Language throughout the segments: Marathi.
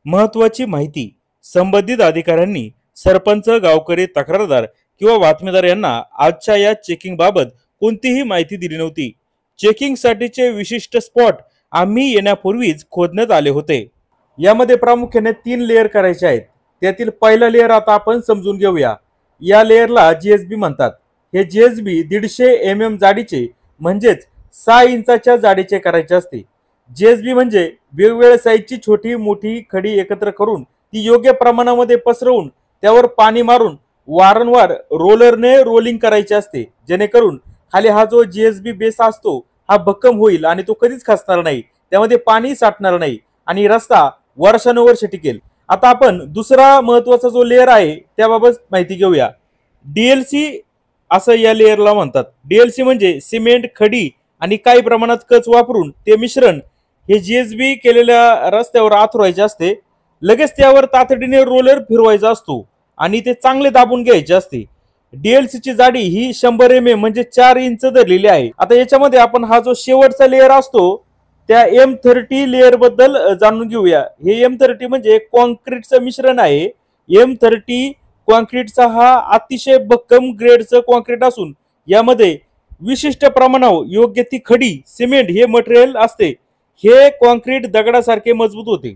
महत्त्वाची माहिती संबंधित अधिकाऱ्यांनी सरपंच, गावकरी, तक्रारदार किंवा बातमीदार यांना आजच्या या चेकिंग बाबत कोणतीही माहिती दिली नव्हती। चेकिंग साठीचे विशिष्ट स्पॉट आम्ही येण्यापूर्वीच खोदण्यात आले होते। यामध्ये प्रामुख्याने 3 लेअर करायचे आहेत। त्यातील पहिला लेअर आता आपण समजून घेऊया। या लेअरला जीएसबी म्हणतात। हे जीएसबी 150 mm जाडीचे म्हणजेच 6 इंचाच्या जाडीचे करायचे असते। जीएसबी म्हणजे वेगवेगळ्या साईजची छोटी मोठी खडी एकत्र करून ती योग्य प्रमाणामध्ये पसरवून त्यावर पाणी मारून वारंवार रोलरने रोलिंग करायचे असते, जेणेकरून खाली हा जो जीएसबी बेस असतो हा भक्कम होईल आणि तो कधीच खचणार नाही, त्यामध्ये पाणी साठणार नाही आणि रस्ता वर्षानुवर्ष टिकेल। आता आपण दुसरा महत्त्वाचा जो लेअर आहे त्याबाबत माहिती घेऊया। डीएलसी असं या लेअरला म्हणतात। डीएलसी म्हणजे सिमेंट, खडी आणि काही प्रमाणात कच वापरून ते मिश्रण हे जीएसबी केलेल्या रस्त्यावर आथरायचे असते। लगेच त्यावर तातडीने रोलर फिरवायचा असतो आणि ते चांगले दाबून घ्यायचे असते। डीएलसी ची जाडी ही 100 mm म्हणजे 4 इंच धरलेली आहे। आता याच्यामध्ये आपण हा जो शेवटचा लेअर असतो त्या M30 लेअर बद्दल जाणून घेऊया। हे M30 म्हणजे कॉन्क्रीटचं मिश्रण आहे। M30 कॉन्क्रीटचा हा अतिशय भक्कम ग्रेडचं कॉन्क्रीट असून यामध्ये विशिष्ट प्रमाणावर योग्य ती खडी, सिमेंट हे मटेरियल असते। हे कॉन्क्रीट दगडासारखे मजबूत होते।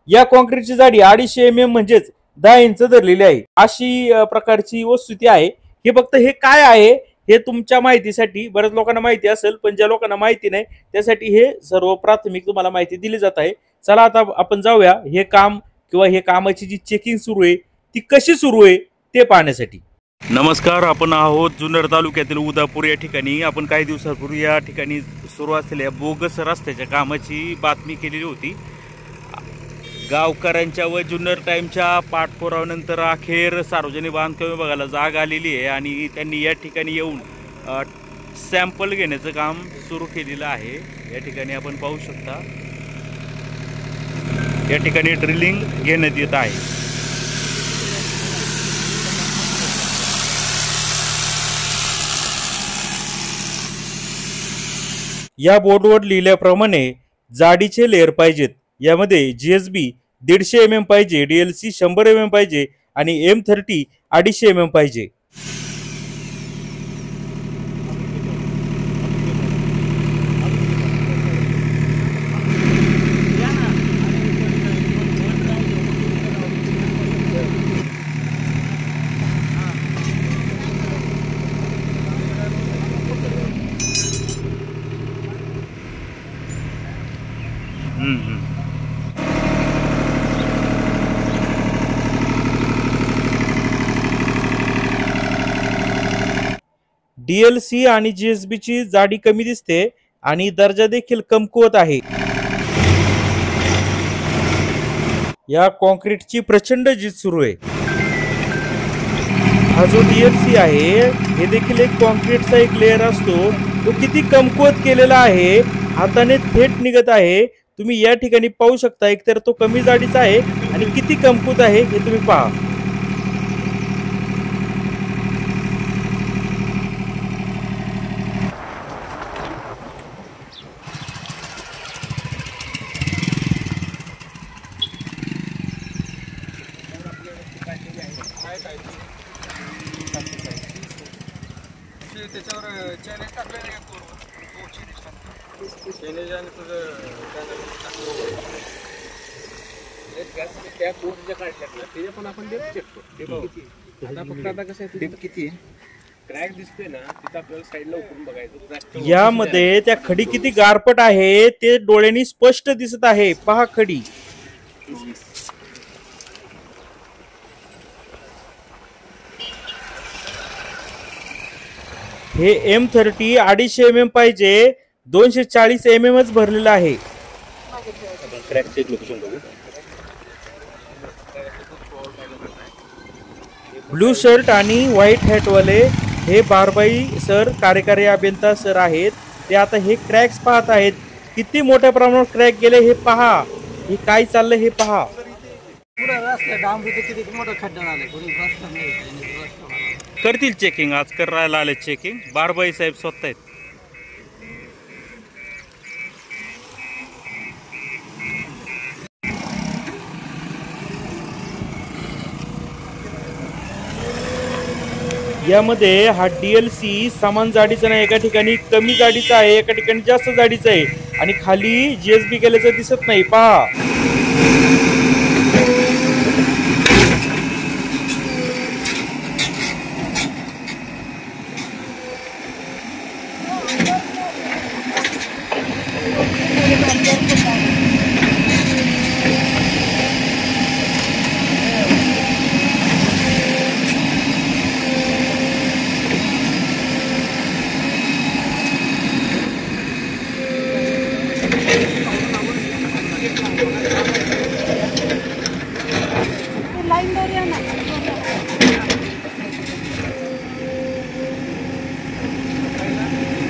या कॉन्क्रीटची जाडी 250 mm म्हणजेच 10 इंच धरलेली आहे। अशी प्रकारची वस्तुस्थिती आहे। हे फक्त हे काय आहे हे तुमच्या माहितीसाठी, बऱ्याच लोकांना माहिती असेल पण ज्या लोकांना माहिती नाही त्यासाठी हे सर्व प्राथमिक तुम्हाला माहिती दिली जात आहे। चला आता आपण जाऊया हे काम किंवा हे कामाची जी चेकिंग सुरू आहे ती कशी सुरू आहे ते पाहण्यासाठी। नमस्कार, आपण आहोत जुन्नर तालुक्यातील उदापूर या ठिकाणी। आपण काही दिवसांपूर्वी या ठिकाणी सुरू असलेल्या बोगस रस्त्याच्या कामाची बातमी केलेली होती। गावकऱ्यांच्या व जुन्नर टाइमच्या पाठपुराव्यानंतर अखेर सार्वजनिक बांधकाम विभागाला जाग आलेली आहे आणि त्यांनी या ठिकाणी येऊन सॅम्पल घेण्याचं काम सुरू केलेलं आहे। या ठिकाणी आपण पाहू शकता या ठिकाणी ड्रिलिंग घेण्यात येत आहे। या बोर्डवर लिहिल्याप्रमाणे जाडीचे लेअर पाहिजेत। यामध्ये जीएसबी 150 mm पाहिजे, डीएलसी 100 mm पाहिजे आणि M30 250 mm पाहिजे। डीएलसी आणि जीएसबी ची जाडी कमी दिसते आणि दर्जा देखील कमकुवत आहे। या कॉन्क्रीटची प्रचंड झीज सुरू आहे। हा जो डीएलसी आहे हे देखील एक कॉन्क्रीटचा एक लेअर असतो, तो किती कमकुवत केलेला आहे, हाताने थेट निघत आहे। तुम्ही या ठिकाणी पाहू शकता, एकतर तो कमी जाडीचा आहे आणि किती कमकुवत आहे हे तुम्ही पहा। त्याच्यावर चॅलेंज टाकलेलं आहे चॅलेंज आणि तुझं त्या कोर्सच्या काढल्या ते पण आपण डेप चेक आता फक्त आता कसं आहे डेप किती आहे क्रॅक दिसतोय ना तिथं आपल्याला साईडला उकरून बघायचं। यामध्ये त्या खडी किती गारपट आहे ते डोळ्यांनी स्पष्ट दिसत आहे। पहा खडी। हे M30 250 mm पाहिजे, 240 mm भरलेला आहे। ब्लू शर्ट आणि व्हाईट हॅट वाले हे बारबाई सर, कार्यकारी अभियंता सर आहेत। ते आता हे क्रॅक्स पाहत आहेत, किती मोठ्या प्रमाणात क्रॅक गेले हे पहा। हे काय चाललंय हे पहा। करतील चेकिंग, आज करायला आले चेकिंग, बारबाई साहेब स्वतः आहेत। यामध्ये हा DLC समान जाडीचा नाही, एका ठिकाणी कमी जाडीचा आहे, एका ठिकाणी जास्त जाडीचा आहे आणि खाली GSB केल्याचं दिसत नाही, पहा.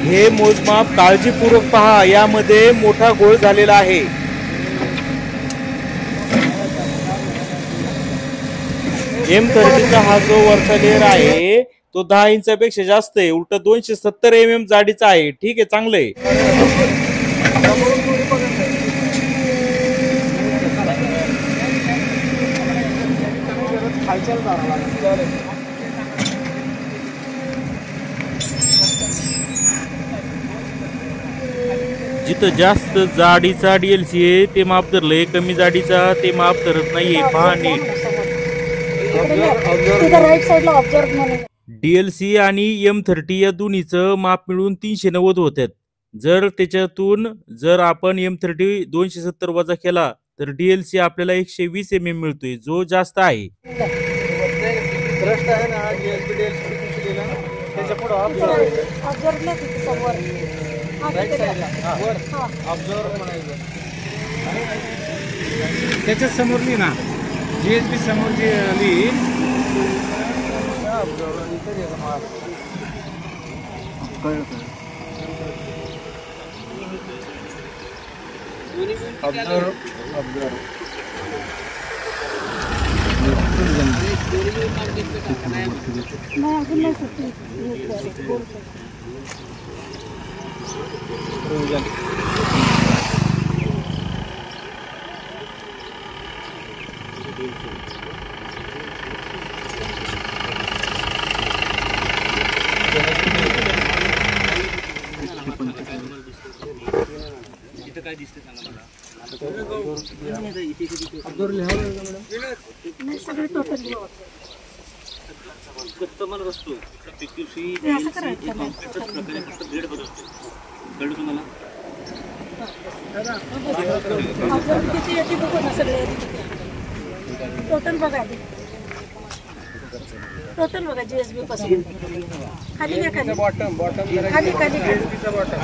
हे मोजमाप काळजीपूर्वक पहा, यामध्ये मोठा घोळ झालेला आहे. M30चा हा जो वरचा लेअर आहे तो 10 इंचापेक्षा जास्त आहे, उलट 270 mm जाडीचा आहे. ठीक आहे, चांगलं आहे. जिथं जास्त जाडीचा DLC आहे ते माप धरलंय, कमी जाडीचा ते माप धरत नाहीये, पहा नीट. DLC आणि M30 या दोन्हीचं माप मिळून 390 होतात. जर त्याच्यातून आपण M30 270 वजा केला तर DLC आपल्याला 120 mm मिळतोय, जो जास्त आहे. त्याच्या समोरली ना GSB समोर जी आली काय दिसते सांगा मला. कस्टमर असतो PQC प्रकारे फक्त ग्रेड बदलतो, कळलं तुम्हाला. टोटल बघा GSB पासून खाली घ्या, खाली बॉटम खाली खाली GSBचा बॉटम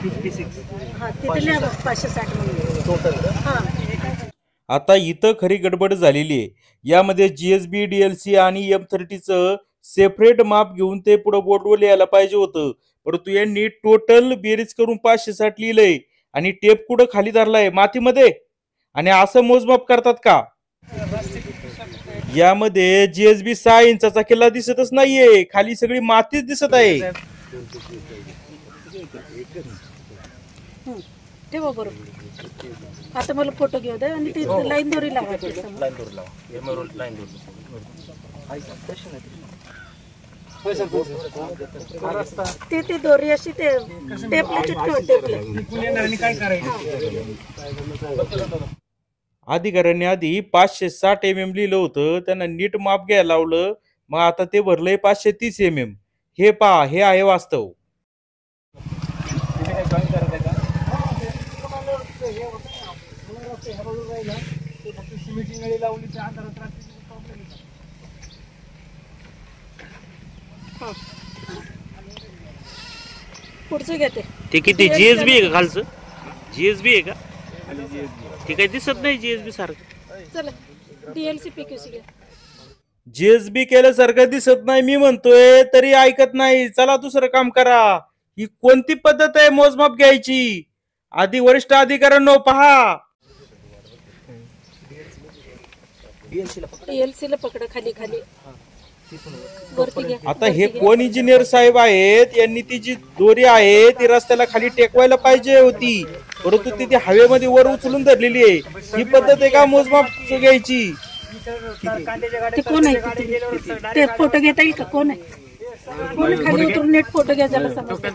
56 हां तिथल्या 560 म्हणून टोटल. हां, आता इथं खरी गडबड झालेली आहे. यामध्ये GSB DLC आणि M30चं सेपरेट माप घेऊन ते पुढे बोर्डवर लिहायला पाहिजे होतं, परंतु यांनी टोटल बेरीज करून 560 लिहिलंय आणि टेप कुठं खाली धरलाय, मातीमध्ये. आणि असं मोजमाप करतात का? यामध्ये GSB 6 इंचाचा किल्ला दिसतच नाहीये, खाली सगळी मातीच दिसत आहे. ठेवा बरोबर. आता मला फोटो घेऊ दे आणि ती लाईन दोरी लावा. ते दोरी अशी ते टेपला चिटकव, टेपला. काय करायचं अधिकाऱ्यांनी आधी 560 mm लिहिलं होतं, त्यांना नीट माप घ्यायला लावलं, मग आता ते भरलंय 530 mm. हे पहा, हे आहे वास्तव. पुढचं घेते ते किती GSB आहे का खालचं? GSB आहे का? ते काही दिसत नाही GSB सारखं. चला DLC PQC घ्या. GSB केल्यासारखं दिसत नाही मी म्हणतोय, तरी ऐकत नाही. चला दुसरं काम करा. ही कोणती पद्धत आहे मोजमाप घ्यायची? आधी वरिष्ठ अधिकाऱ्यांनो पहा. DLC ला पकडा, खाली खाली वरती घ्या. आता हे कोण इंजिनियर साहेब आहेत, यांनी ती जी दोरी आहे ती रस्त्याला खाली टेकवायला पाहिजे होती, परंतु ती हवेमध्ये वर उचलून धरलेली आहे. ही पद्धत आहे का मोजमाप घ्यायची? ते कोण आहे ते फोटो घेता येईल का? कोण आहे? कोण आहे? खाली उतरून नेट फोटो घ्या ज्याला समजतं.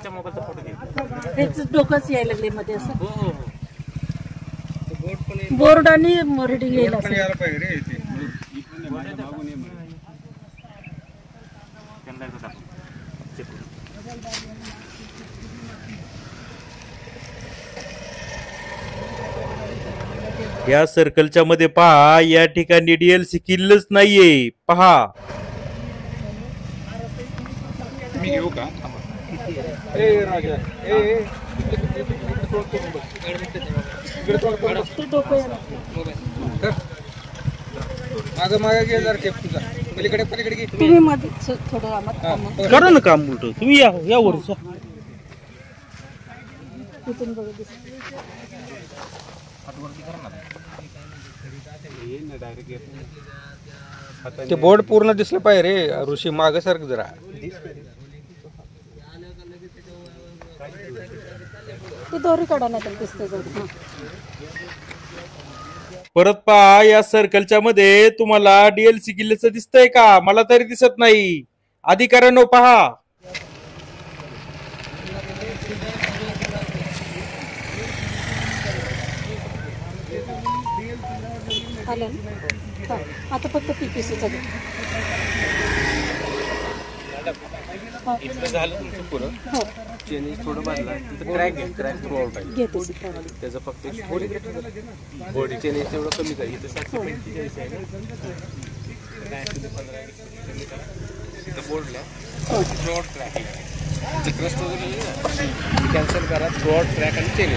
हेच डोकंच यायला लागले मध्ये असं. बोर्ड आणि रिडिंग येईल असं. या सर्कलच्या मध्ये पहा, या ठिकाणी डीएलसी किल्लच नाहीये. पहा, मी घेऊ का? ते डोकं यायला. मागे घे जरा टेप तुझा. पलीकडे घे. तुम्ही मध्ये थोडं आम्हाला थांबा. करा ना काम उलट. तुम्ही या वर इथून बघा दिसतं. ते बोर्ड पूर्ण दिसलं पाहिजे रे ऋषी. मागे सारखं जरा. ते दोरी काढा नाही तर दिसते जरा. परत पहा, या सर्कलच्या मध्ये तुम्हाला डीएलसी किल्ल्याचं दिसतंय का? मला तरी दिसत नाही. अधिकाऱ्यांनो पहा. आलं ना? हा. आता फक्त पीपीसीचा घ्या. झालं तुमचं पुरं. हो चेनी थोडं बांधला. क्रॅक थ्रू आउट आहे. घेते. त्याचं फक्त बॉडी चेनी तेवढं कमी करा. इथं 745 आहे ना. तिथं बोर्डला थ्रू आउट क्रॅक आहे. क्रस्ट वगैरे कॅन्सल करा. थ्रू आउट क्रॅक आणि चेनी.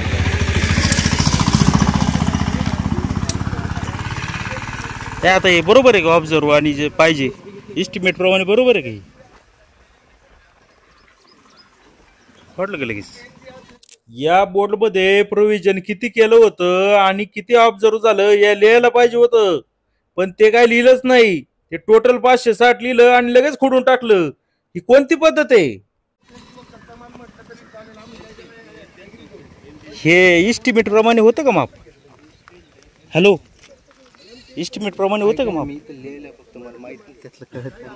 आता हे बरोबर आहे का? ऑब्झर्व आणि जे पाहिजे इस्टिमेट प्रमाणे बरोबर आहे का? वाटलं का लगेच? या बोर्ड मध्ये प्रोव्हिजन किती केलं होतं आणि किती ऑब्झर्व झालं या लिहायला पाहिजे होतं, पण ते काय लिहिलंच नाही. ते टोटल 560 लिहिलं आणि लगेच खोडून टाकलं. ही कोणती पद्धत आहे? हे इस्टिमेट प्रमाणे होतं का माप? हॅलो, इस्टिमेट प्रमाणे होतं का माप? मी तर लिहिलं फक्त, मला माहिती त्यातलं कळत नाही.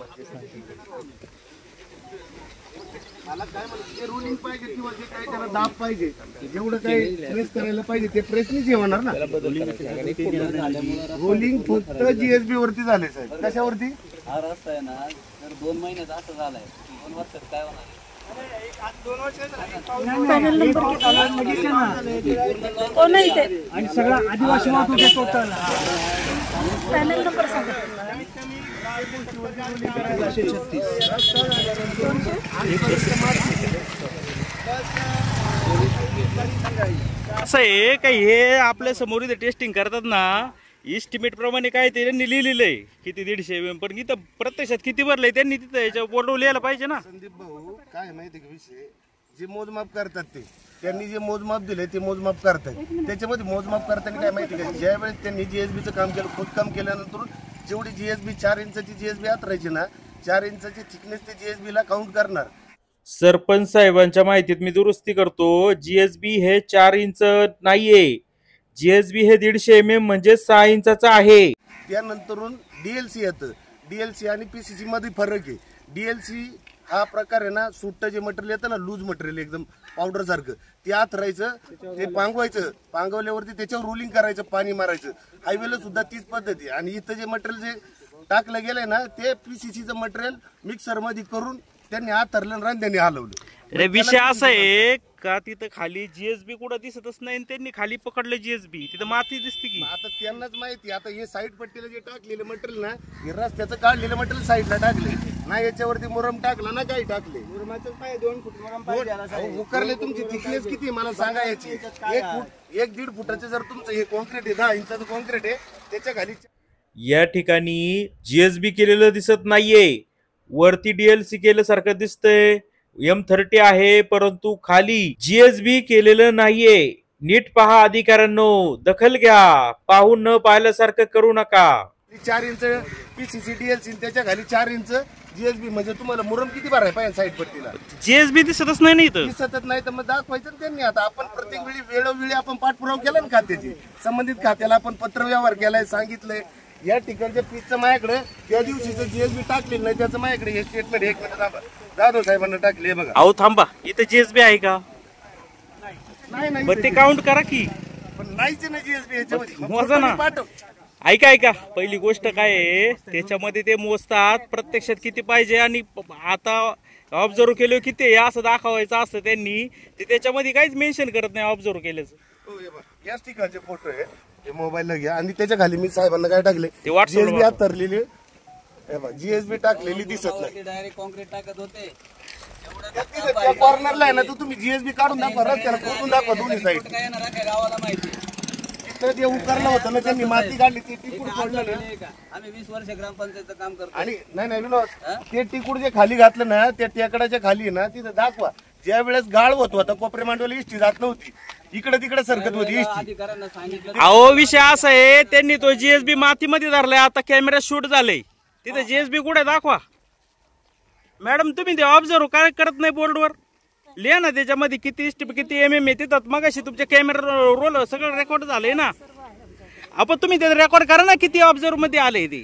मला काय म्हणते रुलिंग पाहिजे किंवा जे काय त्याला दाब पाहिजे, जेवढं काय प्रेस करायला पाहिजे ते प्रेसनीच होणार ना. रोलिंग फक्त जीएसबी वरती झाले साहेब. कशावरती? हा रस्ता आहे ना, तर 2 महिन्यात असं झालाय. 2 वर्षात काय होणार? पॅनल नंबर कोण आहे ते? आणि सगळा आदिवासी होते टोटल. पॅनल नंबर सांगा. 236. असं आहे का? हे आपल्या समोर इथे टेस्टिंग करतात ना, इस्टिमेट प्रमाणे काय ते त्यांनी लिहिलेलं किती 150 mm, पण इथं प्रत्यक्षात किती भरलंय त्यांनी तिथं याच्या बोर्डवर लिहायला पाहिजे ना. संदीप भाऊ काय माहिती का विषय, जे मोजमाप करतात त्यांनी जे मोजमाप दिले ते मोजमाप करतात. त्याच्यामध्ये मोजमाप करताना काय माहिती का, ज्या वेळेस त्यांनी जीएसबीचं काम केलं, खोदकाम केल्यानंतर जेवढी जीएसबी 4 इंचाची जीएसबी आतरायची ना, 4 इंचाची थिकनेस ते जीएसबी ला काउंट करणार. सरपंच साहेबांच्या माहितीत मी दुरुस्ती करतो. जीएसबी हे 4 इंच नाहीये. जीएसबी हे 150 mm म्हणजे 6 इंचाचा आहे. त्यानंतरून डीएलसी येतं. डीएलसी आणि पीसीसी मध्ये फरक आहे. डीएलसी हा प्रकार आहे ना, सुट्ट जे मटेरियल येतं ना, लूज मटेरियल एकदम पावडर सारखं, ते आत राहायचं, ते पांगवायचं, पांगवल्यावरती त्याच्यावर रोलिंग करायचं, पाणी मारायचं. हायवेला सुद्धा तीच पद्धती. आणि इथं जे मटेरियल जे टाकलं गेलंय ना, ते पीसीसीचं मटेरियल मिक्सर मध्ये करून त्यांनी आत धरलं आणि त्यांनी हलवलं. विषय असा आहे का, तिथं खाली जीएसबी कुठं दिसतच नाही, त्यांनी खाली पकडलं जीएसबी, तिथं माती दिसते की. आता त्यांनाच माहिती. आता हे साईड पट्टीला जे टाकलेलं मटेरियल ना, हे रस्त्याचं काढलेलं मटेरियल साईडला टाकले ना, याच्यावरती मुरम टाकला ना, काही टाकले. मुरमाचं पाहिजे 2 फूट मुरम पाहिजे. उकरले तुमची थिकनेस किती मला सांगा याची? 1-1.5 फुटाचं जर तुमचं हे कॉन्क्रीट आहे, 10 इंचाचं कॉन्क्रीट आहे, त्याच्या खाली या ठिकाणी जीएसबी केलेलं दिसत नाहीये. वरती डीएलसी केल्यासारखं दिसतंय. M30 आहे, परंतु खाली जीएसबी केलेलं नाहीये. नीट पहा अधिकाऱ्यांनो, दखल घ्या. पाहून न पाहिल्यासारखं करू नका. 4 इंच पीसीसी डीएलसी, त्याच्या खाली 4 इंच जीएसबी. म्हणजे तुम्हाला मुरम किती भराय पाहिजे साईड पट्टीला? जीएसबी दिसतच नाही ना इथं. दिसतच नाही तर मग दाखवायचं ना त्यांनी. आता आपण प्रत्येक वेळी वेळोवेळी आपण पाठपुरावा केला ना खात्याची, संबंधित खात्याला आपण पत्रव्यवहार केलाय, सांगितलंय या ठिकाणच्या पीसचं माझ्याकडे त्या दिवशीचं जीएसबी टाकलेलं नाही त्याचं माझ्याकडे हे स्टेटमेंट 1 मिनिट थांबा जाधव साहेबांना टाकले बघा. अहो थांबा, इथं जीएसबी आहे का? नाही मग ते काउंट करा की. पण नाहीच ना जीएसबी याच्यामध्ये. मोजा ना. ऐका पहिली गोष्ट काय आहे, त्याच्यामध्ये ते मोजतात प्रत्यक्षात किती पाहिजे आणि आता ऑब्झर्व केलं किती आहे असं दाखवायचं असतं त्यांनी. ते त्याच्यामध्ये काहीच मेन्शन करत नाही ऑब्झर्व केल्याचं. याच ठिकाणचे फोटो आहे ते मोबाईलला घ्या आणि त्याच्या खाली मी साहेबांना काय टाकले ते WhatsApp ला जीएसबी आत तरलेली जीएसबी टाकलेली दिसत नाही. डायरेक्ट कॉन्क्रीट टाकत होते. त्या कॉर्नरला आहे ना तो तुम्ही जीएसबी काढून दाखवा रस्त्याला खोदून दाखवा दोन्ही साईड. काय ना काय गावाला माहिती. तर ते उकरलं होतं ना त्यांनी माती काढली ती टिकूड सोडलं ना. आम्ही 20 वर्ष ग्रामपंचायतचं काम करतो. आणि नाही विनोद ते टिकूड जे खाली घातलं ना त्या टेकडाच्या खाली ना तिथं दाखवा. ज्या वेळेस गाळ होत होता कोपरे मांडवाला इष्टी जात नव्हती इकडे तिकडे सरकत होती इष्टी. अधिकाऱ्यांना सांगितलं अहो विषय असा आहे, त्यांनी तो जीएसबी मातीमध्ये धरलाय. आता कॅमेरा शूट झाले तिथे जीएसबी कुठे दाखवा. मॅडम तुम्ही ते ऑब्झर्व काय करत नाही बोर्डवर लिहा ना त्याच्यामध्ये किती किती MM आहे तिथं. मगाशी तुमच्या कॅमेरा रोल सगळं रेकॉर्ड झालंय ना. आपण तुम्ही ते रेकॉर्ड करा ना किती ऑब्झर्व मध्ये आले ते.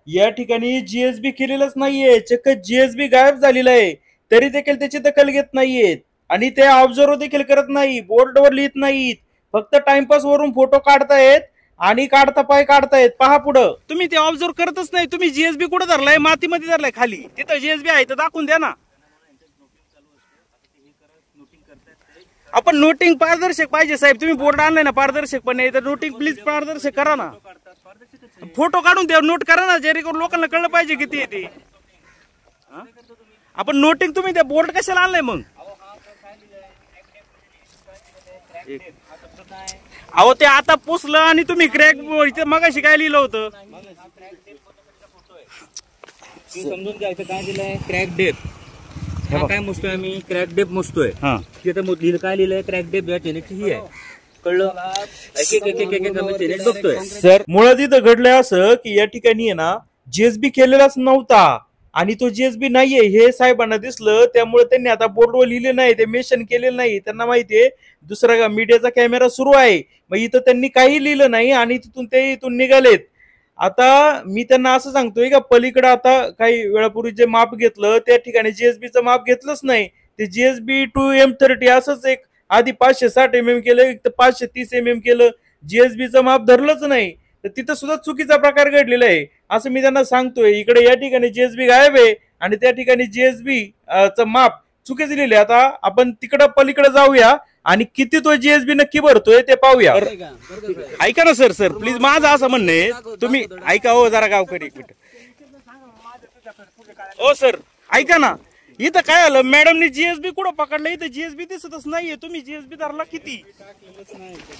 या ठिकाणी जीएसबी केलेलंच नाहीये, चक्क जीएसबी गायब झालेला आहे तरी देखील त्याची दखल घेत नाहीयेत आणि ते ऑब्झर्व देखील करत नाही, बोर्डवर लिहित नाहीत, फक्त टाइमपास वरून फोटो काढतायत आणि काढतायत. पहा पुढं तुम्ही ते ऑब्झर्व करतच नाही. तुम्ही जीएसबी कुठे धरलाय? मातीमध्ये धरलाय खाली. तिथं जीएसबी आहे तर दाखवून द्या ना. आपण नोटिंग पारदर्शक पाहिजे साहेब. तुम्ही बोर्ड आणलाय ना पारदर्शक पण नाही तर नोटिंग प्लीज पारदर्शक करा ना. फोटो काढून द्या, नोट करा ना, जेणेकरून लोकांना कळलं पाहिजे किती येते. आपण नोटिंग तुम्ही त्या बोर्ड कशाला आणलाय मग? अहो ते आता पुसलं आणि तुम्ही क्रॅक इथे मगाशी काय लिहिलं होतं समजून घ्यायचं. काय दिलंय? क्रॅक डेप. काय मोजतोय आम्ही? क्रॅक डेप मोजतोय. तिथं काय लिहिलंय? क्रॅक डेप या टेनेटची ही आहे. कळलं? बघतोय सर. मुळात इथं घडलंय असं की या ठिकाणी आहे ना जीएसबी केलेलाच नव्हता आणि तो जीएसबी नाहीये हे साहेबांना दिसलं, त्यामुळे त्यांनी आता बोर्डवर लिहिले नाही, ते मेन्शन केलेलं नाही. त्यांना माहितीये दुसरा मीडियाचा कॅमेरा सुरू आहे, मग इथं त्यांनी काही लिहिलं नाही आणि इथून निघालेत. आता मी त्यांना असं सांगतोय का पलीकडे आता काही वेळापूर्वी जे माप घेतलं त्या ठिकाणी जीएसबीचं माप घेतलंच नाही. ते जीएसबी 2M30 असंच एक आधी 560 mm केलं, 530 mm केलं, जीएसबीचं माप धरलंच नाही. तर तिथं सुद्धा चुकीचा प्रकार घडलेला आहे असं मी त्यांना सांगतोय. इकडे या ठिकाणी जीएसबी गायब आहे आणि त्या ठिकाणी जीएसबी चं माप चुकीचं लिहिले. आता आपण तिकडं पलीकडे जाऊया आणि किती तो जीएसबी नक्की भरतोय ते पाहूया. ऐका ना सर प्लीज, माझं असं म्हणणं आहे, तुम्ही ऐका हो जरा गावकरी. एक मिनिट ओ सर ऐका ना, इथं काय आलं मॅडमने जीएसबी कुठं पकडलं? इथं जीएसबी दिसतच नाहीये. तुम्ही जीएसबी धरला किती?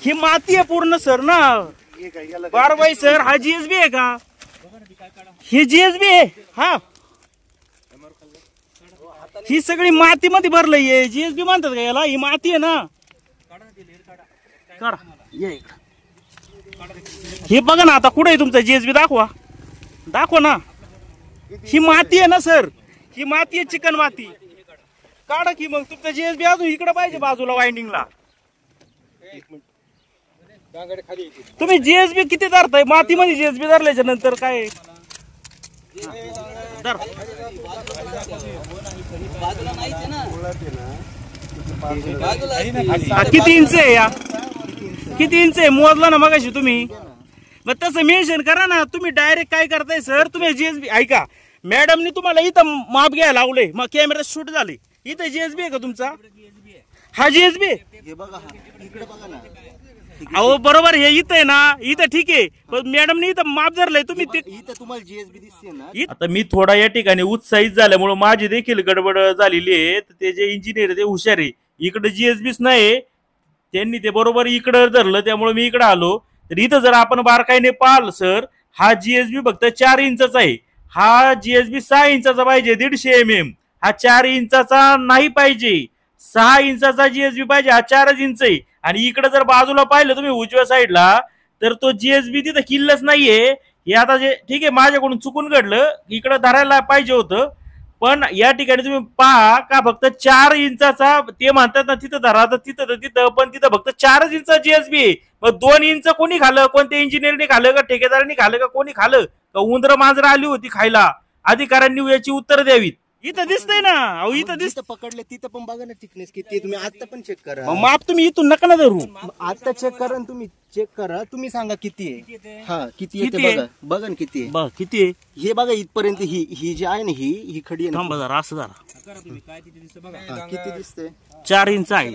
ही माती आहे पूर्ण सर ना. बारबाई सर हा जीएसबी आहे का? ही जीएसबी आहे. हा ही सगळी मातीमध्ये भरलंय. जीएसबी म्हणतात का याला? ही माती आहे ना. काढा हे बघा ना. आता कुठे आहे तुमचा जीएसबी? दाखवा ना. ही माती आहे ना सर, ही माती आहे, चिकन माती. काढा की मग तुमचा जीएसबी अजून इकडे पाहिजे बाजूला वाइंडिंगला. तुम्ही जीएसबी किती धरताय? मातीमध्ये जीएसबी धरल्याच्या नंतर काय किती इंच आहे? या किती इंच आहे मोजला ना मगाशी तुम्ही? मग तसं मेन्शन करा ना. तुम्ही डायरेक्ट काय करताय सर? तुम्ही जीएसबी ऐका, मॅडमनी तुम्हाला इथं माप घ्यायला लावलंय, मग कॅमेरा शूट झाले. इथं जीएसबी आहे का तुमचा? हा जीएसबी अहो बरोबर. हे इथं आहे ना, इथं ठीक आहे, पण मॅडमनी इथं माप धरलंय. तुम्ही तुम्हाला जीएसबी दिसते ना. आता मी थोडा या ठिकाणी उत्साहित झाल्यामुळे माझी देखील गडबड झालेली आहे. ते जे इंजिनियर ते हुशार आहे, इकडे जीएसबीच नाही, त्यांनी ते बरोबर इकडे धरलं, त्यामुळे मी इकडे आलो. तर इथं जर आपण बारकाईने पाहिलं सर, हा जीएसबी फक्त 4 इंचाचा आहे. हा जीएसबी 6 इंचाचा पाहिजे, 150 mm. हा 4 इंचाचा नाही पाहिजे, 6 इंचाचा जीएसबी पाहिजे. हा 4 इंच आहे. आणि इकडे जर बाजूला पाहिलं तुम्ही उजव्या साईडला, तर तो जीएसबी तिथं किल्लच नाहीये. हे आता जे ठीक आहे माझ्याकडून चुकून घडलं, इकडे धरायला पाहिजे होतं, पण या ठिकाणी तुम्ही पहा का फक्त 4 इंचाचा ते म्हणतात ना तिथं धरा तर तिथं पण तिथं फक्त 4 इंचा जीएसबी आहे. मग 2 इंच कोणी खाल्लं? कोणत्या इंजिनियरने खाल्लं का ठेकेदारांनी खाल्लं का कोणी खाल्लं का उंदर मांजर आली होती खायला? अधिकाऱ्यांनी याची उत्तर द्यावीत. इथं दिसतंय ना, अहो इथं दिसत पकडले तिथं पण बघा ना थिकनेस किती तुम्ही आता पण चेक करा. माप तुम्ही इथून नका ना धरू. आता चेक करा तुम्ही चेक करा तुम्ही सांगा किती आहे. हा किती आहे ते बघा बघा ना किती आहे. बघ किती आहे हे बघा इथपर्यंत ही जी आहे ना ही खडी आहे ना. थांबा जरा असं जरा हा, किती दिसते 4 इंच आहे.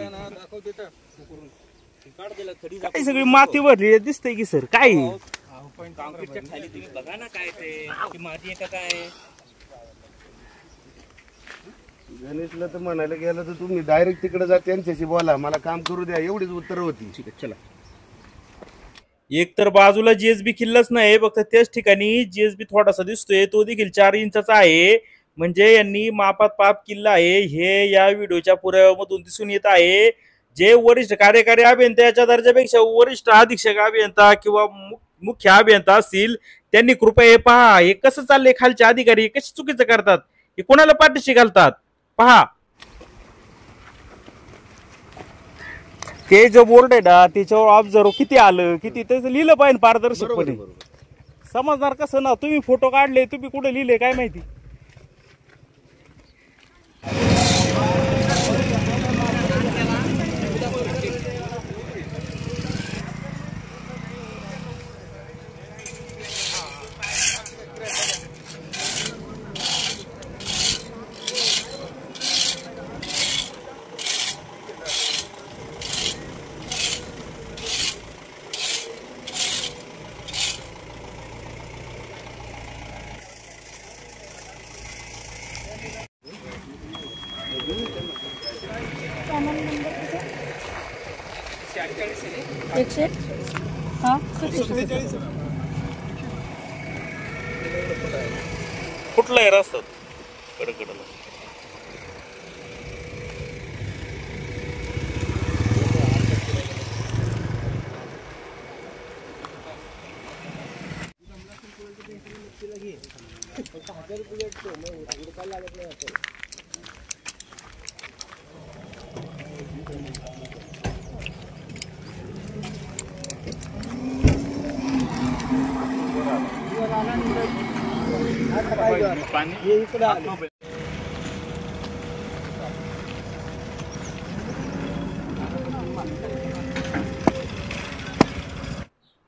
काय सगळी माती भरली दिसतंय की सर काय कॉन्क्रीटच्या खाली तुम्ही बघा ना काय ते माती आहे का काय. गणेशला तर म्हणायला गेलं तर तुम्ही डायरेक्ट तिकडे जा त्यांच्याशी बोला मला काम करू द्या एवढीच उत्तर होती. ठीक आहे चला. एक तर बाजूला जीएसबी किल्लाच नाही फक्त त्याच ठिकाणी जीएसबी थोडासा दिसतोय तो देखील 4 इंचाचा आहे. म्हणजे यांनी मापात पाप किल्ला आहे हे या व्हिडिओच्या पुराव्यामधून दिसून येत आहे. जे वरिष्ठ कार्यकारी अभियंता याच्या दर्जापेक्षा वरिष्ठ अधीक्षक अभियंता किंवा मुख्य अभियंता असतील त्यांनी कृपया हे पहा हे कसं चाललंय. खालचे अधिकारी कशी चुकीचं करतात हे कोणाला पाठीशी घालतात पहा. ते जो बोर्ड आहे ना त्याच्यावर ऑब्झर्व किती आलं किती त्याचं लिहिलं पाहिजे पारदर्शकपणे. समजणार कसं ना तुम्ही फोटो काढले तुम्ही कुठे लिहिले काय माहिती. कुठला आहे रस्ता कडकडला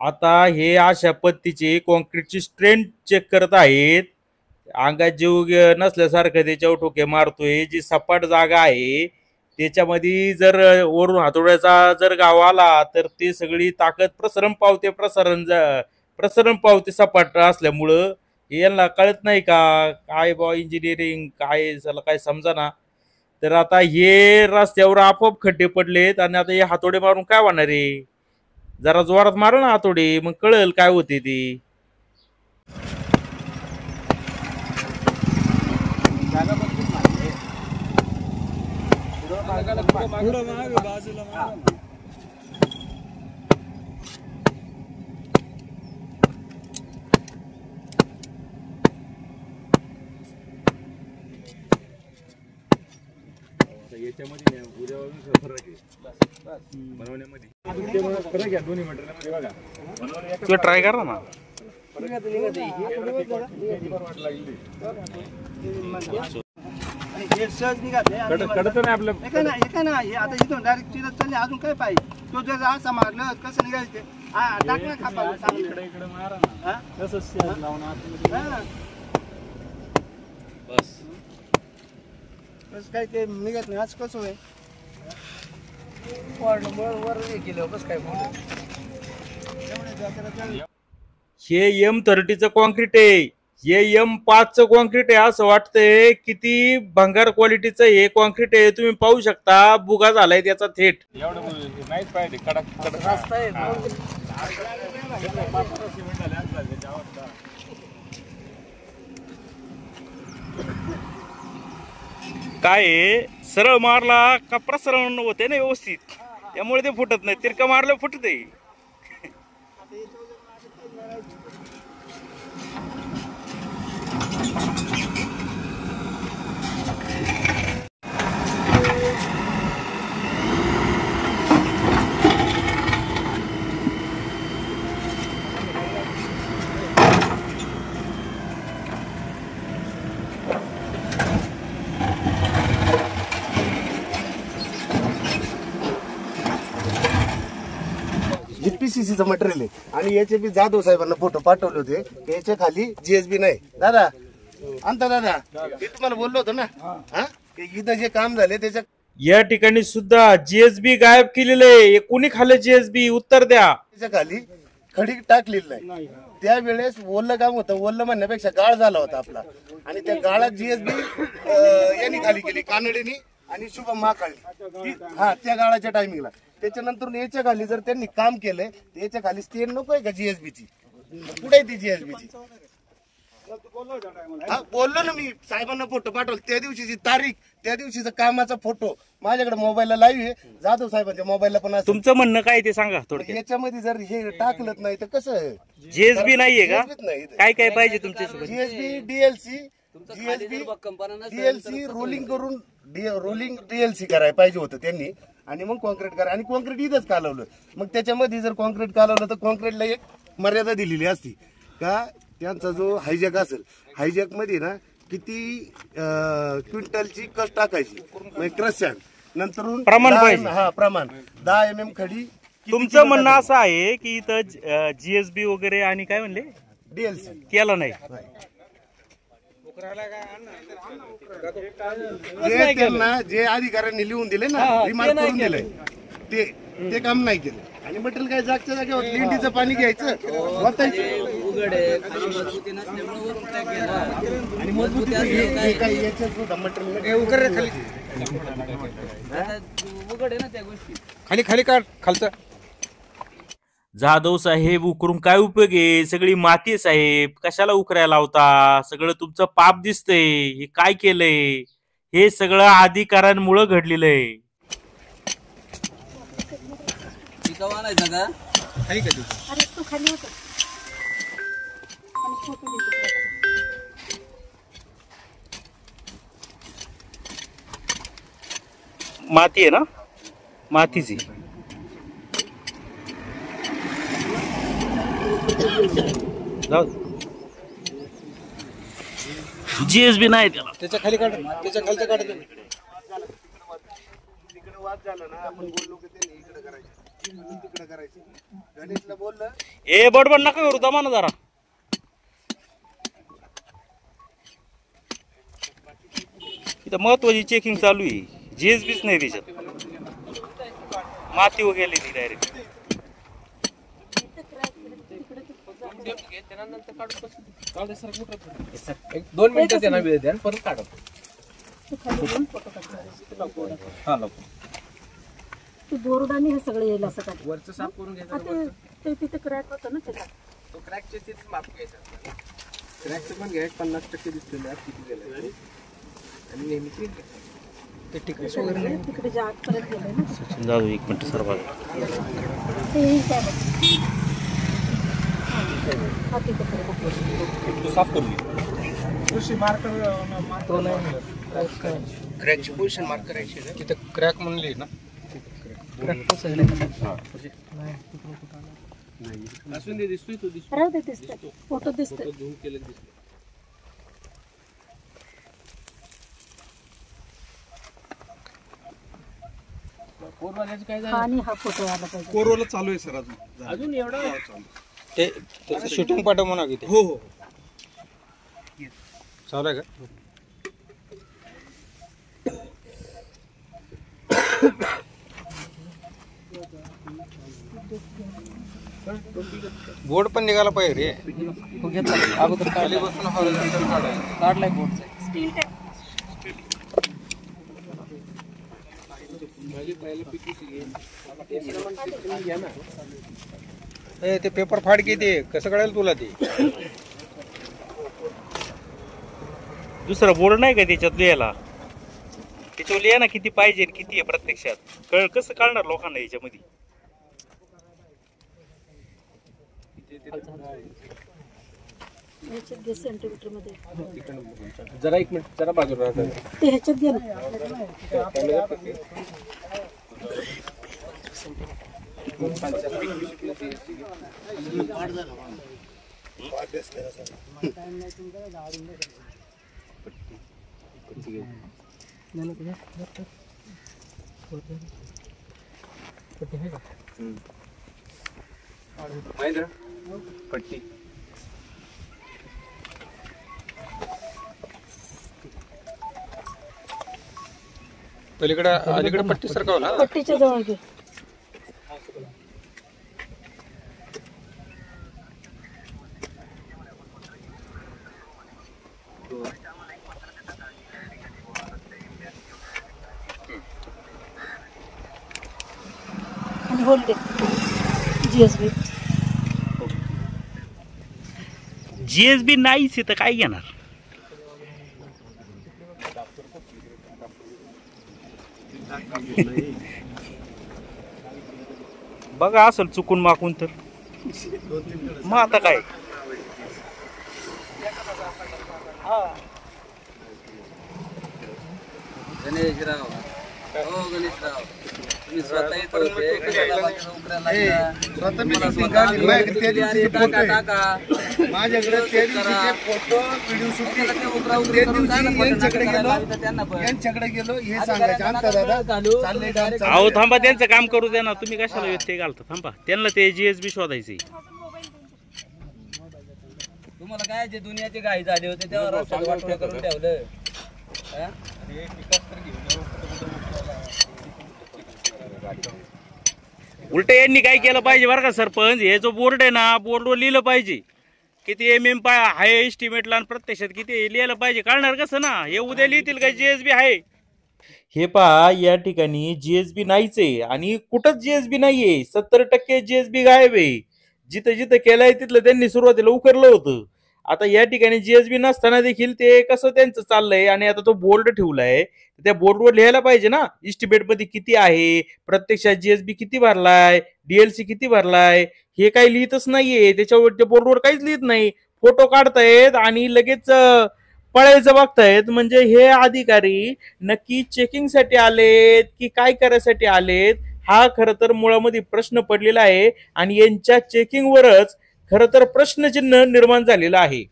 आता हे अशा पद्धतीचे कॉन्क्रीटची स्ट्रेंथ चेक करत आहेत. अंगात जीव नसल्यासारखं त्याच्यावर ठोके मारतोय. जी सपाट जागा आहे त्याच्यामध्ये जर वरून हातोड्याचा जर गाव आला तर ते सगळी ताकद प्रसरण पावते सपाट असल्यामुळं. यांना कळत नाही का काय बा इंजिनिअरिंग काय झालं काय समजाना. तर आता हे रस्त्यावर आपोआप खड्डे पडलेत आणि आता हे हातोडे मारून काय होणार आहे. जरा जोरात मारा ना हातोडे मग कळेल काय होते ते. याच्यामध्ये फरक आहे बनवण्यामध्ये फरक आहे दोन्ही मटेरियलमध्ये बघा. तू ट्राय करा ना. कडत नाही आपलं आता इथून डायरेक्ट चिरत चालले अजून काय पाहिजे. तो जर असं मारलं कसं निघायचं ते टाक ना खापा इकडे मारा ना तसंच लावून बस काय ते निघत नाही. आज कसं आहे हे M30चं कॉन्क्रीट आहे हे M5चं कॉन्क्रीट आहे असं वाटतंय. किती भंगार क्वालिटीचं हे कॉन्क्रीट आहे तुम्ही पाहू शकता. बुगा झालाय त्याचा थेट. एवढं नाहीच पाहिजे कडक कडक काय सरळ मारला का प्रसरण होते ना व्यवस्थित त्यामुळे ते फुटत नाही. तिरका मारलं फुटते. PCCचं मटेरियल आहे आणि याचे बी जाधव साहेबांना फोटो पाठवले होते की याच्या खाली GSB नाही. दादा आणता दादा हे तुम्हाला बोललो होतो ना हा की इथं जे काम झाले त्याच्या या ठिकाणी सुद्धा GSB गायब केलेलं आहे. कोणी खाल्लं GSB? उत्तर द्या. खाली खडी टाकलेली नाही. त्यावेळेस ओल्लं काम होतं. ओल्लं म्हणण्यापेक्षा गाळ झाला होता आपला आणि त्या गाळात GSB यांनी खाली केली कानडेनी आणि शुभम महाकाळनी. हा त्या गाळाच्या टायमिंगला. त्याच्यानंतर याच्या खाली जर त्यांनी काम केलंय याच्या खाली स्टेन नकोय का GSBची? कुठे ती GSBची? हा बोललो ना मी साहेबांना फोटो पाठवलं त्या दिवशीची तारीख त्या दिवशीचा कामाचा फोटो माझ्याकडे मोबाईलला लाईव्ह आहे. जाधव साहेबांच्या मोबाईलला पण असं. तुमचं म्हणणं काय ते सांगा थोडं. याच्यामध्ये जर हे टाकलंच नाही तर कसं? GSB नाहीये का? GSB नाही. काय काय पाहिजे तुमच्या GSB DLC रोलिंग करून रोलिंग DLC करायला पाहिजे होतं त्यांनी आणि मग कॉन्क्रीट करा आणि कॉन्क्रीट इथंच कालवलं. मग त्याच्यामध्ये जर कॉन्क्रीट कालवलं तर कॉन्क्रीटला एक मर्यादा दिलेली असती का त्यांचा जो हायजॅक असेल हायजॅक मध्ये ना किती क्विंटलची कस टाकायची म्हणजे क्रश नंतर प्रमाण पाहिजे. हा प्रमाण 10 mm खडी. तुमचं म्हणणं असं आहे की इथं GSB वगैरे आणि काय म्हणले DLC केलं नाही. जे त्यांना जे अधिकाऱ्यांनी लिहून दिले ना रिमार्क करून दिले ते काम नाही केलं आणि मटेरियल काय जागच्या जागेवर लिंडीचं पाणी घ्यायचं आणि मजबूती याच्यात सुद्धा मटेरियल खाली खाली काढ खालचं. जाधव साहेब उकरून काय उपयोग आहे? सगळी माती साहेब. कशाला उकरायला लावता? सगळं तुमचं पाप दिसतंय. हे काय केलंय? हे सगळं अधिकाऱ्यांमुळे घडलेलं आहे. अरे तू खाली होता आणि फोटो घेतो. माती आहे ना मातीची. GSB नाही त्याला. त्याच्या खाली काढ त्याच्या खालचं काढ. तिकडे वाद झाला ना आपण बोललो की त्यांनी इकडे करायचं तिकडे करायचं. गणेशला बोललं ए बडबड नका करू दमा ना जरा. इथं महत्वाची चेकिंग चालू आहे. GSBच नाही त्याच्यात. माती वगैरे डायरेक्ट. एक 2 मिनिटं त्यांना वेळ द्या परत काढा. तू बोर्डाने हे सगळं येईल असं काय वरचं साफ करून घ्यायचं. आता ते तिथे क्रॅक होतं ना त्याला. तो क्रॅकचे तिथे माप घ्यायचा. क्रॅकचं पण घ्यायचं 50% दिसतोय ना किती गेलं आणि नेहमीची ते टिकस वगैरे नाही तिकडे जे आतपर्यंत गेलंय ना सचिन जाधव 1 मिनिट सर बघा. ते येईल काय बघ. हा तिथे क्रॅक. साफ करून क्रॅकची पोझिशन मार्क करायची तिथे क्रॅक म्हणली ना. असून दे दिसतोय तो दिसतो. राहू दे दिसतंय. फोटो दिसतोय. झूम केलं दिसतो. कोरवाल्याचं काय झालं? आणि हा फोटो आला पाहिजे. कोरवाला चालू आहे सर अजून एवढा ते त्याचं शूटिंग पाठव म्हणा की. हो हो चालू आहे का? बोर्ड पण निघाला पाहिजे रे. अगोदर खाली बसून हॉरिझॉन्टल काढलाय बोर्ड. Steel tap. ते पेपर फाड किती कसं कळेल तुला ते? दुसरा बोर्ड नाही का त्याच्यात लिहायला? त्याच्यावर लिहा ना किती पाहिजे किती आहे प्रत्यक्षात. कसं कळणार लोकांना याच्यामध्ये? ह्याच्यात घे सेंटीमीटर मध्ये. जरा 1 मिनिट जरा बाजूला राहा. ते ह्याच्यात घे ना. महेंद्र पट्टी पलीकडे अलीकडे पट्टी सरकाव ना पट्टीच्या जवळ घे. आणि होल दे जीएसबी. जीएसबी नाहीच तर काय घेणार. बघा असेल चुकून माकून तर मग आता काय. गणेशराव हो गणेशराव तुम्ही स्वतः येत होते स्वतः मी shooting काढली. माझ्याकडे त्या दिवशीचे photo आहे. माझ्याकडे त्या दिवशीचे फोटो व्हिडिओ शूटिंग त्या दिवशी यांच्याकडे गेलो हे सांगायचं आणता दादा चालले डायरेक्ट. अहो थांबा त्यांचं काम करू द्या ना. तुम्ही कशाला व्यत्यय घालता. थांबा त्यांना ते जीएसबी शोधायचे. तुम्हाला काय जे दुनियाचे घाई झाले होते तेव्हा रस्त्यात वाटोळं करून ठेवलं. उलट यांनी काय केलं पाहिजे बरं का सरपंच. हे जो बोर्ड आहे ना बोर्डवर लिहिलं पाहिजे किती MM आहे एस्टिमेटला आणि प्रत्यक्षात किती लिहायला पाहिजे. कळणार कसं ना. हे उद्या लिहितील काय जीएसबी आहे. हे पहा या ठिकाणी जीएसबी नाहीच आहे आणि कुठंच जीएसबी नाहीये. 70% जीएसबी गायब आहे. जिथं जिथं केलंय तिथलं त्यांनी सुरुवातीला उकरलं होतं. आता या ठिकाणी जीएसबी नसताना देखील ते कसं त्यांचं चाललंय आणि आता तो बोर्ड ठेवलाय त्या बोर्डवर लिहायला पाहिजे ना इस्टिमेट मध्ये किती आहे, प्रत्यक्षात जीएसबी किती भरलाय, डीएलसी किती भरलाय, हे काही लिहितच नाहीये. त्याच्यावर त्या बोर्डवर काहीच लिहित नाही. फोटो काढतायत आणि लगेच पळायचं बघतायत. म्हणजे हे अधिकारी नक्की चेकिंग साठी आलेत की काय करायसाठी आलेत हा खरं तर मुळामध्ये प्रश्न पडलेला आहे आणि यांच्या चेकिंगवरच खरं तर प्रश्नचिन्ह निर्माण झालेलं आहे.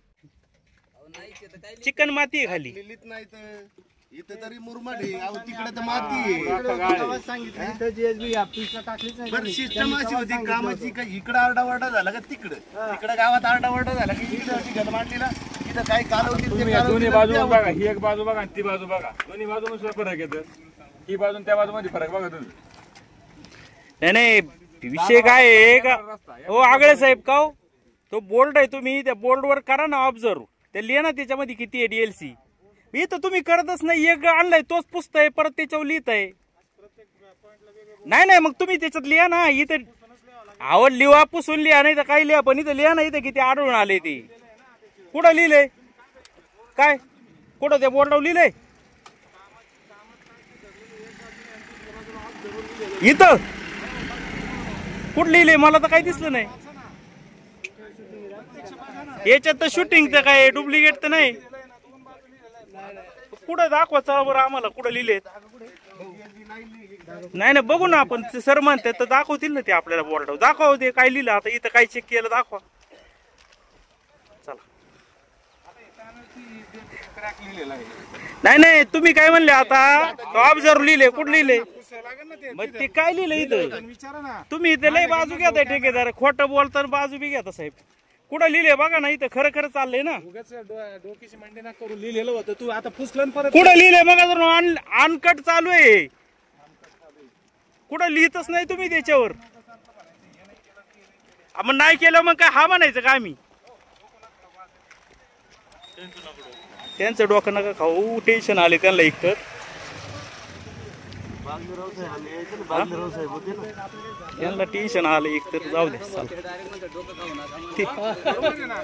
चिकन माती खाली लिहित नाही तर इथं तरी मुरमाड आहे. अहो तिकडे तर माती आहे. सांगितलं जीएसबी ऑफिसला टाकलीच नाही. बरं सिस्टम अशी होती कामाची का इकडं आरडाओरडा झाला का तिकडं गावात आरडाओरडा झाला की इकडे होती घन मांडलीला इथं काय कालवतील दोन्ही बाजू बघा. ही एक बाजू बघा आणि ती बाजू बघा. दोन्ही बाजूमध्ये फरक येतो. ही बाजू त्या बाजूमध्ये फरक बघा तुम्ही. नाही विषय काय आहे का हो आगळे साहेब का हो? तो बोर्ड आहे तुम्ही त्या बोर्डवर करा ना ऑब्झर्व. ते लिहा ना त्याच्यामध्ये किती आहे डीएलसी. इथं तुम्ही करतच नाही. एक आणलाय तोच पुसतय परत त्याच्यावर लिहित आहे. नाही मग तुम्ही त्याच्यात लिहा ना. इथं आवड लिहा पुसून लिहा नाही तर काही लिहा पण इथं लिहा ना. इथं किती आढळून आले ते कुठं लिहिले काय कुठं त्या बोर्डावर लिहिलंय इथं कुठं लिहिलंय मला तर काही दिसलं नाही. याच्यात तर शूटिंग तर काय डुप्लिकेट तर नाही. कुठं दाखवा चला बरं आम्हाला कुठं लिहिलेत. नाही बघू ना आपण. सर म्हणतात तर दाखवतील ना ते आपल्याला बोर्डावर. दाखवा ते काय लिहिलं. आता इथं काय चेक केलं दाखवा. चला नाही तुम्ही काय म्हणले आता ऑब्झर्व लिहिले कुठं लिहिले मग ते काय लिहिलं इथं. तुम्ही इथे लय बाजू घेताय ठेकेदार. खोटं बोलताना बाजू बी घेता साहेब. कुठं लिहिले बघा ना. इथं खरं खरं चाललंय ना. डोकीची मांडी ना करून लिहिलेलं होतं तू आता पुसलं परत. कुठं लिहिलंय बघा जर अनकट चालू आहे. कुठं लिहितच नाही तुम्ही त्याच्यावर. मग नाही केलं मग काय हा म्हणायचं का आम्ही. त्यांचं डोकं नका खाऊ. टेन्शन आले त्यांना एकतर. यांना टेन्शन आलं एकतर. जाऊ द्या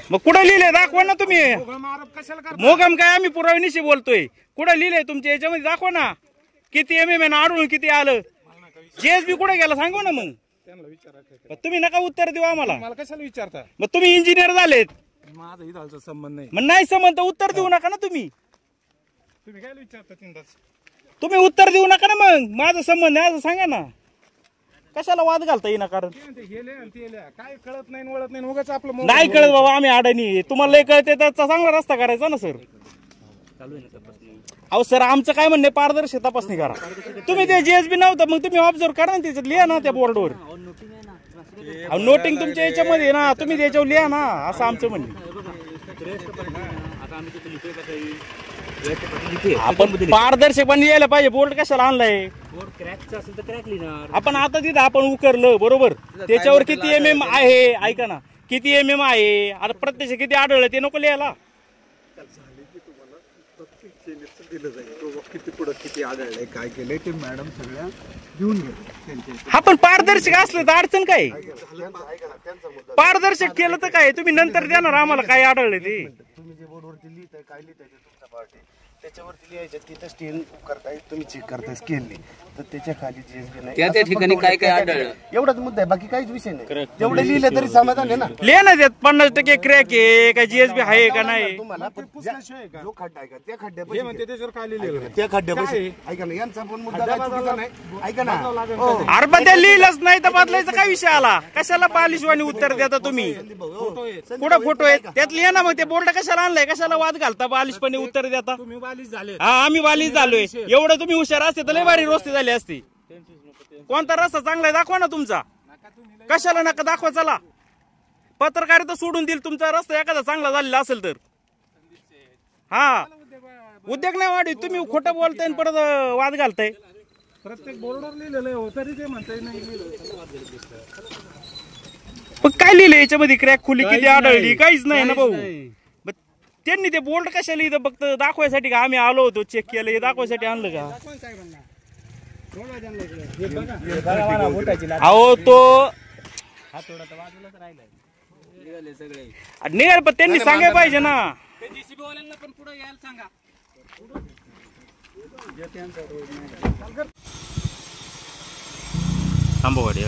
मग कुठं लिहिलंय दाखवा ना तुम्ही. मोगम काय आम्ही पुराव्यानिशी बोलतोय. कुठं लिहिलंय तुमच्या याच्यामध्ये दाखवा ना. किती MM आढळून किती आलं. जीएसबी कुठे गेला सांगू ना. मग तुम्ही नका उत्तर देऊ आम्हाला. मला कशाला विचारता. मग तुम्ही इंजिनियर झालेत. माझा इथं संबंध नाही. मग नाही संबंध उत्तर देऊ नका ना तुम्ही. तुम्ही काय विचारता. तुम्ही उत्तर देऊ नका ना. मग माझा संबंध आहे असं सांगा ना. कशाला वाद घालता येईना कारण काय कळत नाही वळत नाही उगाच आपलं नाही कळत बाबा. आम्ही अडाणी तुम्हाला लय कळते तर चांगला रस्ता करायचा ना सर. अहो सर आमचं काय म्हणणे पारदर्शक तपासणी करा. तुम्ही ते जीएसबी नव्हतं मग तुम्ही ऑब्झर्व करा ना. त्याच्यात लिहा ना त्या बोर्डवर. नोटिंग तुमच्या याच्यामध्ये आहे ना, तुम्ही त्याच्यावर लिहा ना, असं आमचं म्हणणं. आपण पारदर्शकपणे यायला पाहिजे. बोर्ड कशाला आणलाय? आपण आता तिथं आपण उकरलं बरोबर, त्याच्यावर किती MM आहे ऐका ना, किती MM आहे, आता प्रत्यक्ष किती आढळलं ते नको लिहायला. किती पुढं किती आढळलंय काय केलंय ते मॅडम सगळ्या घेऊन गेले. आपण पारदर्शक असलं तर अडचण काय? पारदर्शक केलं तर काय, तुम्ही नंतर देणार आम्हाला काय आढळलं ते. तुम्ही जे बोर्डवरती लिहिताय काय लिहिताय ते तुमचा पार्ट आहे, त्याच्यावरती लिहायचं तिथं स्टेन करताय, तुम्ही चेक करताय स्केलने, तर त्याच्या खाली GSB नाही. त्या ठिकाणी काय काय आढळलं एवढाच मुद्दा आहे, बाकी काहीच विषय नाही. जेवढे लिहिलं तरी समाधान आहे ना. लिहा ना त्यात 50% क्रॅक आहे का, GSB आहे का नाही. तुम्हाला जो खड्डा आहे का त्या खड्ड्यापाशी त्या खड्ड्यापाशी ऐका ना, यांचा पण मुद्दा काय चुकीचा नाही. ऐका ना, अरे पण ते लिहिलंच नाही तर बदलायचा काय विषय आला? कशाला बालिशवाणी उत्तर देता तुम्ही? कुठं फोटो आहे त्यात लिहा ना. मग ते बोर्ड कशाला आणलाय? कशाला वाद घालता? बालिशपणे उत्तर देता. हा आम्ही बालिश झालोय. एवढं तुम्ही हुशार असते तर लय भारी रोस्ती झाली असती. कोणता रस्ता चांगला आहे दाखवा ना तुमचा. कशाला नका दाखवा, चला. पत्रकारिता सोडून देईल तुमचा रस्ता एखादा चांगला झालेला असेल तर. हा उद्योग नाही वाढी, तुम्ही खोटं बोलताय आणि परत वाद घालताय. प्रत्येक बोर्डवर लिहिलेलं आहे, तरी ते म्हणताय नाही लिहिलं. पण काय लिहिलं याच्यामध्ये? क्रॅक खुली किती आढळली? काहीच नाही ना भाऊ. त्यांनी ते बोर्ड कशाला इथं फक्त दाखवायसाठी का आम्ही आलो होतो चेक केलं, हे दाखवायसाठी आणलं का? अहो तो निघाल, पण त्यांनी सांगायला पाहिजे ना. पण पुढे यायला सांगा. थांबवाडी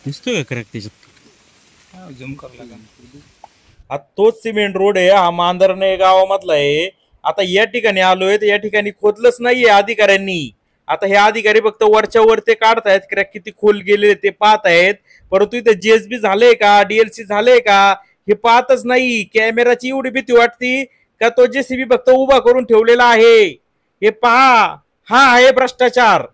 दिसतोय क्रॅक त्याच्यात? झूम करायला लागेल. हा तोच सिमेंट रोड आहे, हा मांजरणे गावामधला आहे. आता या ठिकाणी आलोय तर या ठिकाणी खोदलंच नाहीये अधिकाऱ्यांनी. आता हे अधिकारी फक्त वरच्या वर ते काढतायत, क्रॅक किती खोल गेले ते पाहत आहेत, परंतु इथे GSB झाले का, DLC झाले का हे पाहतच नाही. कॅमेराची एवढी भीती वाटती का तो JCB फक्त उभा करून ठेवलेला आहे. हे पहा, हा आहे भ्रष्टाचार.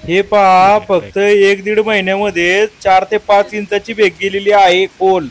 हे पहा, फक्त 1-1.5 महिन्यामध्ये 4 ते 5 इंचाची भेग गेलेली आहे खोल.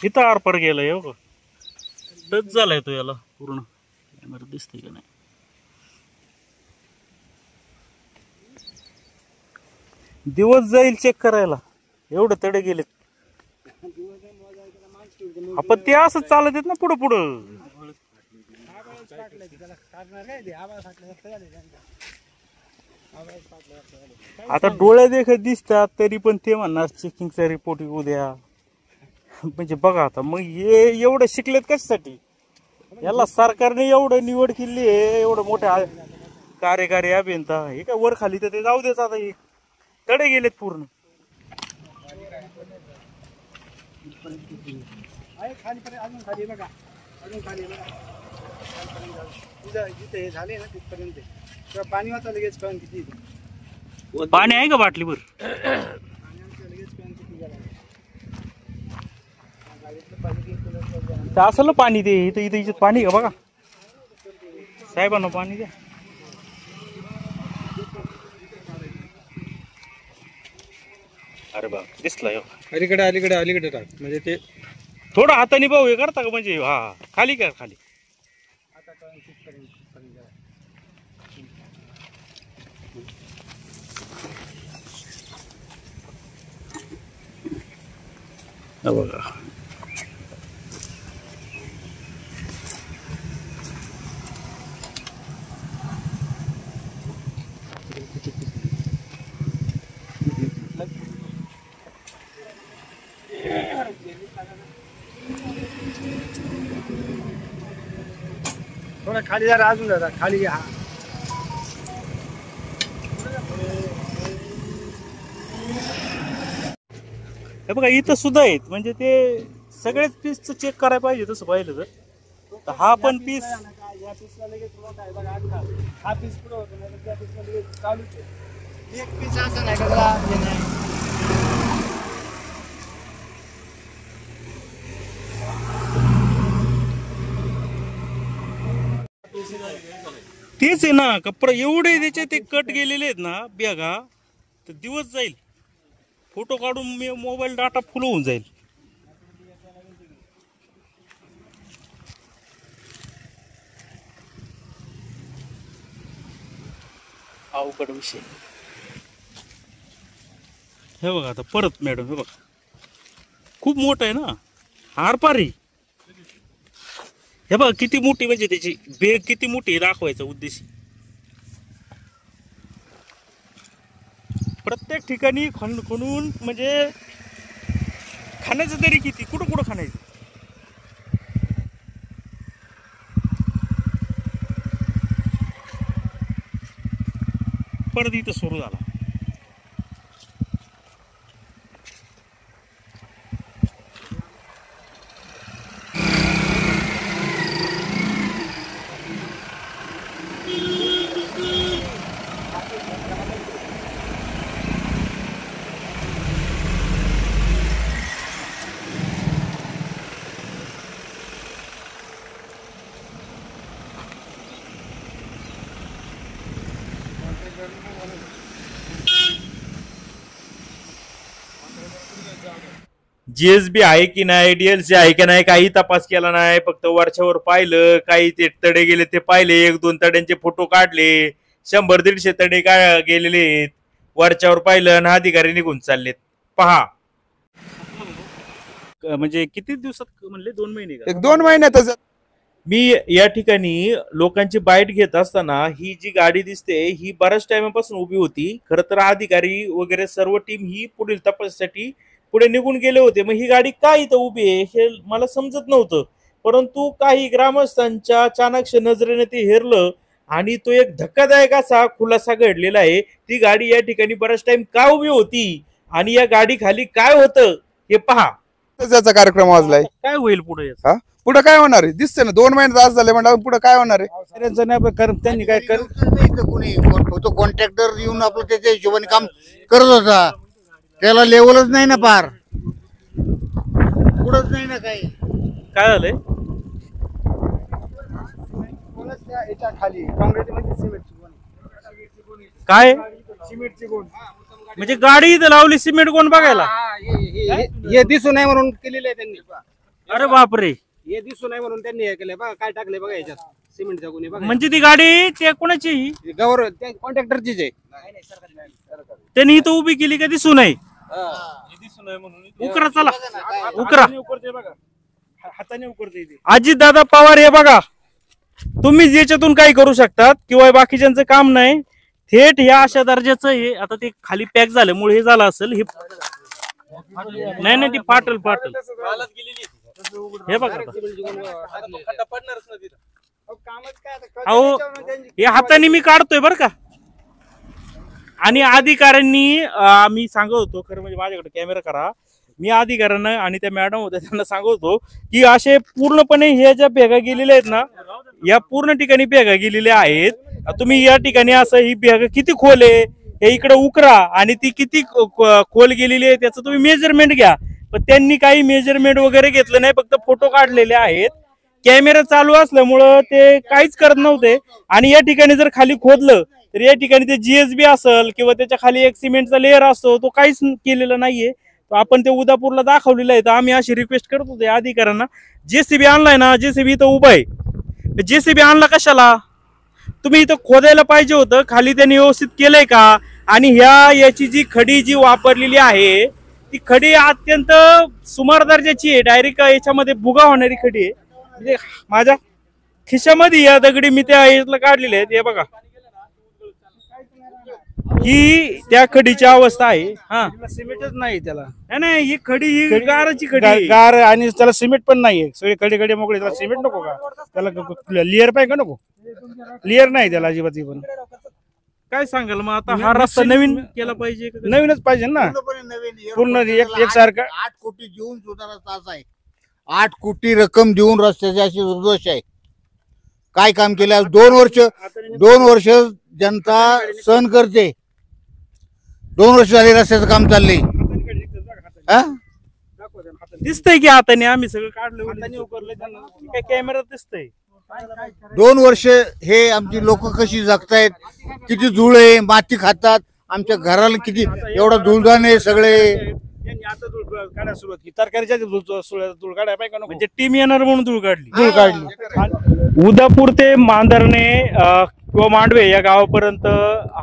इथं आरपार गेलाय हो का, टच झालाय तो याला पूर्ण. कॅमेरा दिसतोय का नाही? दिवस जाईल चेक करायला, एवढं तडे गेलेत. आपण ते असंच चालत येत ना पुढं पुढं. आता डोळे देखत दिसतात तरी पण ते म्हणणार चेकिंगचा रिपोर्ट येऊ द्या. म्हणजे बघा आता मग हे एवढं शिकलेत कशासाठी? याला सरकारने एवढं निवड केली आहे, एवढं मोठ्या कार्यकारी अभियंता. हे काय वर खाली तर ते जाऊ देच. आता हे तडे गेलेत पूर्ण. पाणी वाचा लगेच किती पाणी आहे का बाटलीवर? असं पाणी ते इथं इथं इथं पाणी का बघा साहेबांना पाणी द्या. अरे बा दिसला. अलीकडे अलीकडे अलीकडे टाक म्हणजे ते थोडं हाताने भाऊ हे करता का म्हणजे हा खाली का खाली बघा थोडा खाली जरा अजून जरा खाली घ्या. हे बघा इथं सुद्धा आहेत म्हणजे ते सगळेच पीसचं चेक करायला पाहिजे तसं पाहिलं तर हा पण पीस या पीसला लगेच मोठा आहे बघा अख्खा. हा पीस पुढे होतो नाही त्या पीसला लगेच चालूच आहे. एक पीस असं नाही का त्याला हे नाही. तेच आहे ना कपडा एवढे त्याचे ते कट गेलेले आहेत ना बॅगा तर दिवस जाईल फोटो काढून मी मोबाईल डाटा फुल होऊन जाईल. अवघड विषय. हे बघा आता परत मॅडम हे बघा खूप मोठं आहे ना आरपारी. हे बघा किती मोठी म्हणजे त्याची बेग किती मोठी दाखवायचा उद्देश. प्रत्येक ठिकाणी खणून म्हणजे खाण्याचं तरी किती कुठं कुठं खाण्याचं. परत इथं सुरू झाला. जीएसबी आहे की नाही, डीएलसी आहे की नाही, काही तपास केला नाही. फक्त वरच्यावर पाहिलं, काही ते तडे गेले ते पाहिले, 1-2 तड्यांचे फोटो काढले, 100-150 तडे काय गेलेले आहेत. वरच्यावर पाहिलं आणि अधिकारी निघून चाललेत. पहा म्हणजे किती दिवसात म्हणले 2 महिने का? 1-2 महिन्यातच. मी या ठिकाणी लोकांची बाईट घेत असताना ही जी गाडी दिसते ही बऱ्याच टाइमपासून उभी होती. खरं तर अधिकारी वगैरे सर्व टीम ही पुढील तपासासाठी पुढे निघून गेले होते. मग ही गाडी का इथं उभी आहे हे मला समजत नव्हतं. परंतु काही ग्रामस्थांच्या चाणाक्ष नजरेने ते हेरलं आणि तो एक धक्कादायक असा खुलासा घडलेला आहे. ती गाडी या ठिकाणी बराच टाइम का उभी होती आणि या गाडी खाली काय होतं हे पहा. त्याचा कार्यक्रम वाजलाय. काय होईल पुढे हा पुढे काय होणार आहे दिसते ना. 2 महिने तास झाले म्हणलं पुढे काय होणार आहे. त्यांनी काय कर कोणी तो कॉन्ट्रॅक्टर येऊन आपलं त्याच्या हिशोबाने काम करत होता. त्याला लेवलच नाही ना पार पुढंच नाही ना काही. काय झालंय याच्या खाली काँक्रीट मध्ये सिमेंटची गोणी. काय सिमेंटची गोणी म्हणजे गाडी इथं लावली सिमेंट कोण बघायला. हे दिसू नये म्हणून केलेलं आहे त्यांनी. अरे बापरे. हे दिसू नये म्हणून त्यांनी हे केलंय बघा. काय टाकलंय बघा याच्यात सिमेंटच्या गोणी बघा. म्हणजे ती गाडी ते कोणाची गौरव त्या कॉन्ट्रॅक्टरचीच आहे. त्यांनी इथं उभी केली का दिसू नये. उकरा चला उकरा. हाताने उकरते. अजित दादा पवार हे बघा तुम्ही याच्यातून काही करू शकतात किंवा बाकीच्यांचं काम नाही. थेट ह्या अशा दर्जाचं हे आता ते खाली पॅक झाल्यामुळे हे झालं असेल. हे नाही ती पाटल हे बघा अहो हे हाताने मी काढतोय बरं का. आणि अधिकाऱ्यांनी मी सांगत होतो खरं म्हणजे माझ्याकडे कॅमेरा करा. मी अधिकाऱ्यांना आणि त्या मॅडम होत्या त्यांना सांगत होतो की असे पूर्णपणे हे ज्या भेगा गेलेल्या आहेत ना या पूर्ण ठिकाणी भेगा गेलेल्या आहेत. तुम्ही या ठिकाणी असं ही भेगा किती खोल आहे हे इकडे उकरा आणि ती किती खोल गेलेली आहे त्याचं तुम्ही मेजरमेंट घ्या. पण त्यांनी काही मेजरमेंट वगैरे घेतलं नाही. फक्त फोटो काढलेले आहेत. कॅमेरा चालू असल्यामुळं ते काहीच करत नव्हते. आणि या ठिकाणी जर खाली खोदलं तर या ठिकाणी ते जीएसबी असेल किंवा त्याच्या खाली एक सिमेंटचा लेअर असतो तो काहीच केलेला नाहीये. तो आपण ते उदापूरला दाखवलेलं आहे. तर आम्ही अशी रिक्वेस्ट करत होतो या अधिकाऱ्यांना, जेसीबी आणलाय ना, जेसीबी इथं उभा आहे, जेसीबी आणला कशाला? तुम्ही इथं खोदायला पाहिजे होतं, खाली त्यांनी व्यवस्थित केलंय का? आणि याची जी खडी जी वापरलेली आहे ती खडी अत्यंत सुमार दर्जाची आहे, डायरेक्ट याच्यामध्ये भुगा होणारी खडी आहे. म्हणजे माझ्या खिशामध्ये या दगडी मी त्या यातलं काढलेले आहेत, हे बघा, ही त्या खडीची अवस्था आहे. हा, सिमेंटच नाही त्याला, नाही ही खडी, ही गाराची खडी आहे. गार आणि त्याला सिमेंट पण नाहीये, सगळे खडे मोकळे, त्याला सिमेंट नको का? त्याला लेअर पाहिजे का? नको, लेअर नाही त्याला अजिबात. पण काय सांगाल मग आता? हा रस्ता नवीन केला पाहिजे का? नवीनच पाहिजे ना, पूर्ण एकसारखं. 8 कोटी देऊन सुद्धा रस्ता असा आहे, 8 कोटी रक्कम देऊन रस्त्याची अशी दुर्दश आहे. काय काम केलं? 2 वर्ष जनता सहन करते. 2 वर्ष झाले रस्त्याचं काम चाललंय. दिसतंय की हाताने आम्ही सगळं काढलं, काय कॅमेरा दिसतंय. 2 वर्ष हे आमची लोक कशी जगतायत, किती धूळ आहे, माती खातात, आमच्या घराला किती एवढा धूळदान आहे सगळे. आता धूळ काढायला सुरुवात केली, तरकारीच्या धूळ काढायला पाहिजे का? नको. म्हणजे टीम येणार म्हणून धूळ काढली. धूळ काढली. उदापूर ते मांदरणे किंवा मांडवे या गावापर्यंत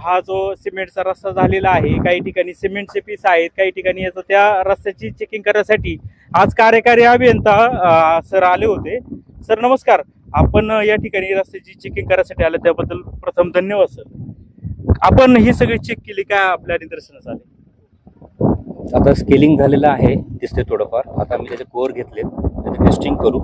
हा जो सिमेंटचा रस्ता झालेला आहे, काही ठिकाणी सिमेंटचे पीस आहेत, काही ठिकाणी याचं त्या रस्त्याची चेकिंग करण्यासाठी आज कार्यकारी अभियंता सर आले होते. सर नमस्कार, आपण या ठिकाणी रस्त्याची चेकिंग करण्यासाठी आले त्याबद्दल प्रथम धन्यवाद सर. आपण ही सगळी चेक केली, काय आपल्या निदर्शनास आले? आता स्केलिंग झालेलं आहे, दिसते थोडंफार. आता आम्ही त्याचे कोअर घेतले, त्याचे टेस्टिंग करू.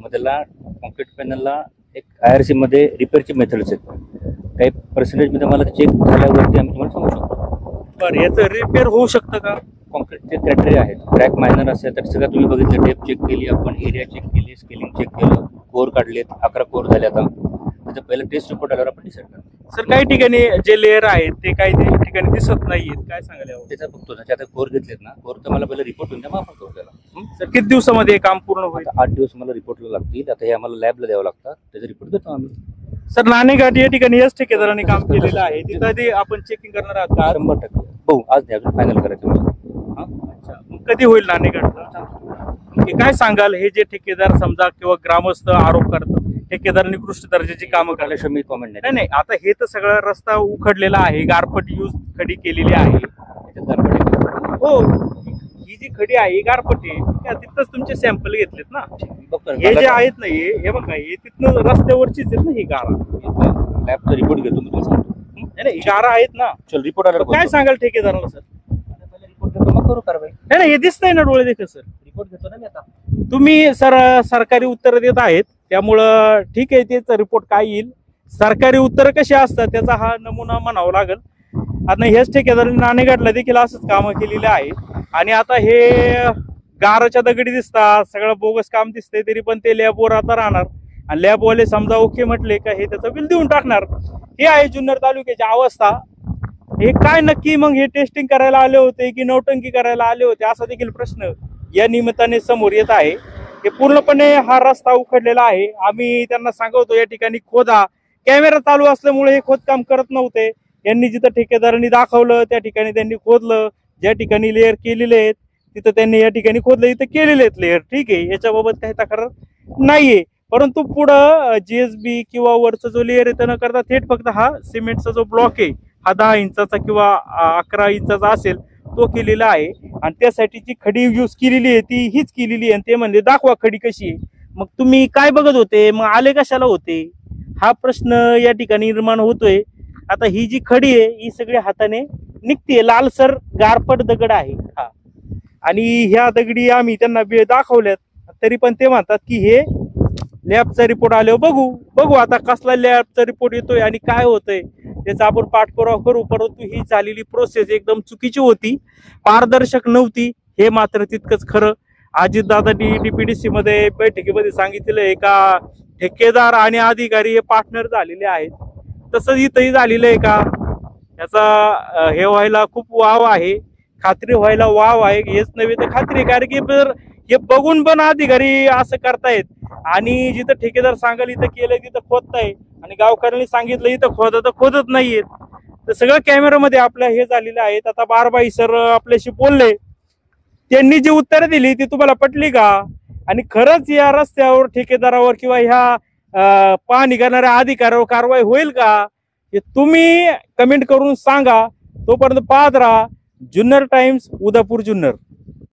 मग त्याला कॉन्क्रीट पॅनलला एक IRC मध्ये रिपेअरची मेथड्स आहेत, काही पर्सेंटेजमध्ये मला चेक झाल्यावरती आम्ही तुम्हाला सांगू शकतो. बरं, याचं रिपेअर होऊ शकतं का? कॉन्क्रीटचे क्रायटेरिया आहेत, क्रॅक मायनर असेल तर सगळं तुम्ही बघितलं, डेप चेक केली आपण, एरिया चेक केली, स्केलिंग चेक केलं, कोअर काढलेत, 11 कोअर झाले. आता त्याचं पहिलं टेस्ट रिपोर्ट आल्यावर आपण डिसाईड करतो. सर काही ठिकाणी जे लेअर आहेत ते काही ठिकाणी दिसत नाहीयेत, काय सांगायला हवं? त्याचा बघतो ना, आता कोअर घेतलेत ना, कोअरचं मला पहिलं रिपोर्ट होऊन द्या, मग आपण करू त्याला. सर किती दिवसामध्ये हे काम पूर्ण होईल? 8 दिवस मला रिपोर्टला लागतील. आता हे आम्हाला लॅबला द्यावं लागतात, त्याचा रिपोर्ट देतो आम्ही. सर नाणेघाट या ठिकाणी याच ठेकेदारांनी काम केलेलं आहे, तिथं ते आपण चेकिंग करणार आहात का? 100% बघू, आज द्या, अजून फायनल करायचं मला. अच्छा, मग कधी होईल नाणेघाटला? काय सांगाल, हे जे ठेकेदार समजा किंवा ग्रामस्थ आरोप करतात ठेकेदार निकृष्ट दर्जाची कामं करायला? मी कॉमेंट नाही, आता हे तर सगळा रस्ता उखडलेला आहे, गारपट यूज खडी केलेली आहे. हो, ही जी खडी आहे ही गारपट आहे, तिथंच तुमचे सॅम्पल घेतलेत ना? हे जे आहेत ना, हे बघा, हे तिथनं रस्त्यावरचीच आहेत ना ही गारा. लॅबचा रिपोर्ट घेतो मी तुम्हाला सांगतो. नाही, गारा आहेत ना. चल, रिपोर्ट आला. काय सांगाल ठेकेदाराला सर? रिपोर्ट देतो, मग करू कारवाई. नाही, हे दिसतंय ना डोळे देखील सर. रिपोर्ट घेतो ना मी आता. तुम्ही सरकारी उत्तर देत आहेत, त्यामुळं ठीक आहे, त्याचा रिपोर्ट काय येईल, सरकारी उत्तर कशी असतात त्याचा हा नमुना म्हणावा लागेल. आता हेच ठेकेदारांनी नाणेघाटला देखील असंच कामं केलेली आहे. आणि आता हे गाराच्या दगडी दिसतात, सगळं बोगस काम दिसतंय, तरी पण ते लॅबवर आता राहणार आणि लॅबवाले समजा ओके म्हटले का हे त्याचं बिल देऊन टाकणार. हे आहे जुन्नर तालुक्याची अवस्था. हे काय नक्की मग हे टेस्टिंग करायला आले होते की नौटंकी करायला आले होते, असा देखील प्रश्न या निमित्ताने समोर येत आहे. हे पूर्णपणे हा रस्ता उखडलेला आहे. आम्ही त्यांना सांगवतो या ठिकाणी खोदा, कॅमेरा चालू असल्यामुळे हे खोदकाम करत नव्हते. यांनी जिथं ठेकेदारांनी दाखवलं त्या ठिकाणी त्यांनी खोदलं, ज्या ठिकाणी लेअर केलेले आहेत तिथं त्यांनी या ठिकाणी खोदलं, इथं केलेले आहेत लेअर, ठीक आहे, याच्याबाबत काही तक्रार नाहीये. परंतु पुढं GSB किंवा वरचा जो लेअर आहे न करता थेट फक्त हा सिमेंटचा जो ब्लॉक आहे हा 10 इंचाचा किंवा 11 इंचाचा असेल तो केलेला आहे. आणि त्यासाठी जी खडी यूज केलेली आहे ती हीच केलेली आहे. आणि ते म्हणजे दाखवा खडी कशी आहे. मग तुम्ही काय बघत होते, मग आले कशाला होते, हा प्रश्न या ठिकाणी निर्माण होतोय. आता ही जी खडी आहे ही सगळी हाताने निघते, लालसर गारपट दगड आहे हा. आणि ह्या दगडी आम्ही त्यांना दाखवल्यात, तरी पण ते म्हणतात की हे लॅबचा रिपोर्ट आल्यावर बघू आता कसला लॅबचा रिपोर्ट येतोय आणि काय होतंय त्याचा आपण पाठपुरावा करू. परंतु ही झालेली प्रोसेस एकदम चुकीची होती, पारदर्शक नव्हती, हे मात्र तितकंच खरं. अजितदादा DPDC मध्ये बैठकीमध्ये सांगितलेलं आहे का ठेकेदार आणि अधिकारी हे पार्टनर झालेले आहेत, तसंच इथंही झालेलं आहे का, याचा हे व्हायला खूप वाव आहे, खात्री व्हायला वाव आहे. हेच नव्हे तर खात्री, कारण की हे बघून पण अधिकारी असं करतायत आणि जिथं ठेकेदार सांगाल इथं केलंय तिथं खोदताय आणि गावकऱ्यांनी सांगितलं इथं खोदत नाहीयेत. तर सगळं कॅमेरामध्ये आपल्या हे झालेलं आहेत. आता बारबाई सर आपल्याशी बोलले, त्यांनी जी उत्तरं दिली ती तुम्हाला पटली का? आणि खरंच या रस्त्यावर ठेकेदारावर किंवा ह्या पाहणी करणाऱ्या अधिकाऱ्यावर कारवाई होईल का? हे तुम्ही कमेंट करून सांगा. तोपर्यंत पाहत राहा जुन्नर टाइम्स, उदापूर जुन्नर.